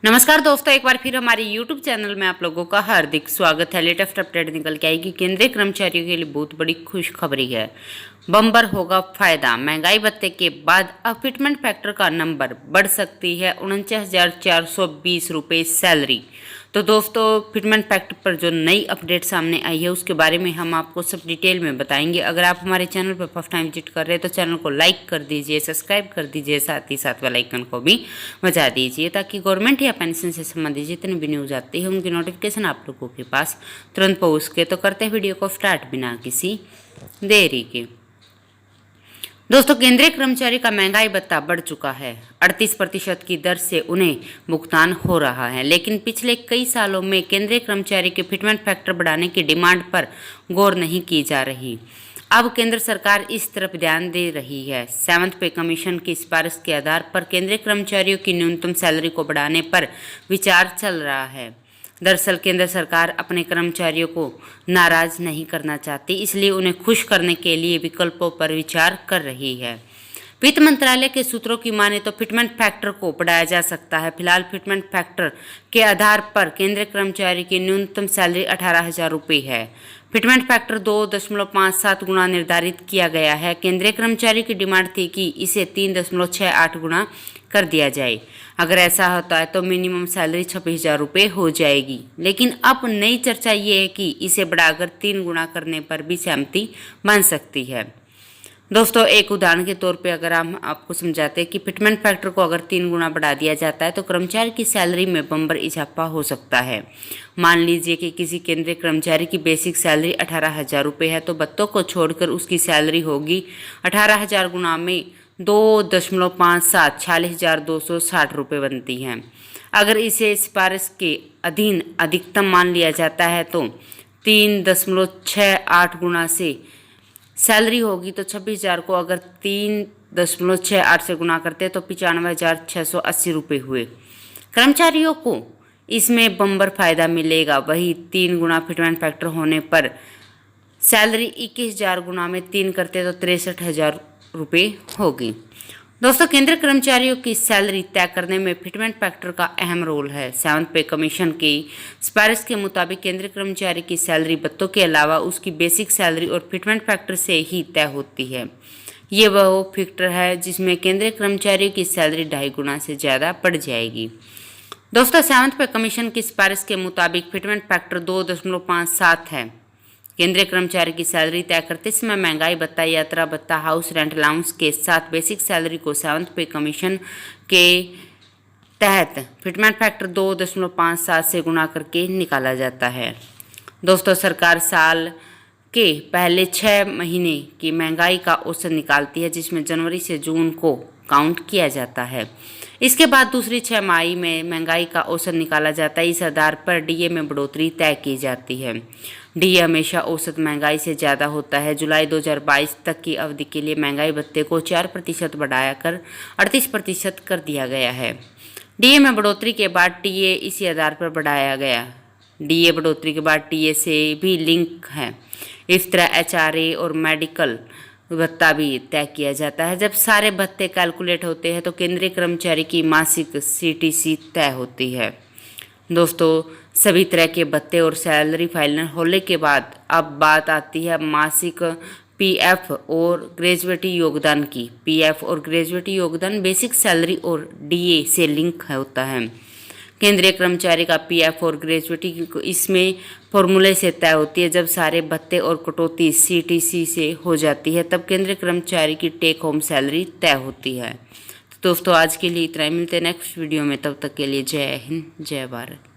नमस्कार दोस्तों, एक बार फिर हमारे YouTube चैनल में आप लोगों का हार्दिक स्वागत है। लेटेस्ट अपडेट निकल के आएगी। केंद्रीय कर्मचारियों के लिए बहुत बड़ी खुशखबरी है। बम्पर होगा फायदा। महंगाई भत्ते के बाद अब फिटमेंट फैक्टर का नंबर बढ़ सकती है 49,420 रुपये सैलरी। तो दोस्तों, फिटमेंट फैक्टर पर जो नई अपडेट सामने आई है उसके बारे में हम आपको सब डिटेल में बताएंगे। अगर आप हमारे चैनल पर फर्स्ट टाइम विजिट कर रहे हैं तो चैनल को लाइक कर दीजिए, सब्सक्राइब कर दीजिए, साथ ही साथ वाला आइकन को भी बजा दीजिए ताकि गवर्नमेंट या पेंशन से संबंधित जितने भी न्यूज़ आती है उनकी नोटिफिकेशन आप लोगों के पास तुरंत पहुँच के। तो करते हैं वीडियो को स्टार्ट बिना किसी देरी के। दोस्तों, केंद्रीय कर्मचारी का महंगाई भत्ता बढ़ चुका है। 38% की दर से उन्हें भुगतान हो रहा है, लेकिन पिछले कई सालों में केंद्रीय कर्मचारी के फिटमेंट फैक्टर बढ़ाने की डिमांड पर गौर नहीं की जा रही। अब केंद्र सरकार इस तरफ ध्यान दे रही है। 7th पे कमीशन की सिफारिश के आधार पर केंद्रीय कर्मचारियों की न्यूनतम सैलरी को बढ़ाने पर विचार चल रहा है। दरअसल केंद्र सरकार अपने कर्मचारियों को नाराज नहीं करना चाहती, इसलिए उन्हें खुश करने के लिए विकल्पों पर विचार कर रही है। वित्त मंत्रालय के सूत्रों की माने तो फिटमेंट फैक्टर को बढ़ाया जा सकता है। फिलहाल फिटमेंट फैक्टर के आधार पर केंद्रीय कर्मचारी की न्यूनतम सैलरी 18,000 रुपये है। फिटमेंट फैक्टर 2.57 गुना निर्धारित किया गया है। केंद्रीय कर्मचारी की डिमांड थी कि इसे 3.68 गुना कर दिया जाए। अगर ऐसा होता है तो मिनिमम सैलरी 26,000 रुपये हो जाएगी। लेकिन अब नई चर्चा ये है कि इसे बढ़ाकर 3 गुना करने पर भी सहमति बन सकती है। दोस्तों, एक उदाहरण के तौर पे अगर हम आपको समझाते हैं कि फिटमेंट फैक्टर को अगर 3 गुना बढ़ा दिया जाता है तो कर्मचारी की सैलरी में बम्पर इजाफा हो सकता है। मान लीजिए कि किसी केंद्रीय कर्मचारी की बेसिक सैलरी 18,000 रुपये है तो भत्तों को छोड़कर उसकी सैलरी होगी 18,000 गुना में 2.57 46,260 रुपये बनती हैं। अगर इसे सिफारिश के अधीन अधिकतम मान लिया जाता है तो 3.68 गुना से सैलरी होगी तो 26,000 को अगर 3.68 से गुना करते तो 95,680 रुपये हुए। कर्मचारियों को इसमें बम्पर फायदा मिलेगा। वही 3 गुना फिटमेंट फैक्टर होने पर सैलरी 21,000 गुना में 3 करते तो 63,000 रुपये होगी। दोस्तों, केंद्रीय कर्मचारियों की सैलरी तय करने में फिटमेंट फैक्टर का अहम रोल है। 7th पे कमीशन की सिफारिश के मुताबिक केंद्रीय कर्मचारी की सैलरी भत्तों के अलावा उसकी बेसिक सैलरी और फिटमेंट फैक्टर से ही तय होती है। ये वह फैक्टर है जिसमें केंद्रीय कर्मचारियों की सैलरी 2.5 गुना से ज़्यादा बढ़ जाएगी। दोस्तों, 7th पे कमीशन की सिफारिश के मुताबिक फिटमेंट फैक्टर 2.57 है। केंद्रीय कर्मचारी की सैलरी तय करते समय महंगाई भत्ता, यात्रा भत्ता, हाउस रेंट अलाउंस के साथ बेसिक सैलरी को 7th पे कमीशन के तहत फिटमेंट फैक्टर 2.57 से गुणा करके निकाला जाता है। दोस्तों, सरकार साल के पहले 6 महीने की महंगाई का औसत निकालती है, जिसमें जनवरी से जून को काउंट किया जाता है। इसके बाद दूसरी 6 माही में महंगाई का औसत निकाला जाता है। इस आधार पर डीए में बढ़ोतरी तय की जाती है। डीए हमेशा औसत महंगाई से ज़्यादा होता है। जुलाई 2022 तक की अवधि के लिए महंगाई भत्ते को 4% बढ़ाकर 38% कर दिया गया है। डीए में बढ़ोतरी के बाद टीए इसी आधार पर बढ़ाया गया। डीए बढ़ोतरी के बाद टीए से भी लिंक है। इस तरह एचआरए और मेडिकल भत्ता भी तय किया जाता है। जब सारे भत्ते कैलकुलेट होते हैं तो केंद्रीय कर्मचारी की मासिक सीटीसी तय होती है। दोस्तों, सभी तरह के भत्ते और सैलरी फाइनल होने के बाद अब बात आती है मासिक पीएफ और ग्रेजुएटी योगदान की। पीएफ और ग्रेजुएटी योगदान बेसिक सैलरी और डीए से लिंक होता है। केंद्रीय कर्मचारी का पीएफ और ग्रेजुएटी इसमें फॉर्मूले से तय होती है। जब सारे भत्ते और कटौती सीटीसी से हो जाती है तब केंद्रीय कर्मचारी की टेक होम सैलरी तय होती है। तो दोस्तों, आज के लिए इतना ही। मिलते हैं नेक्स्ट वीडियो में। तब तक के लिए जय हिंद, जय भारत।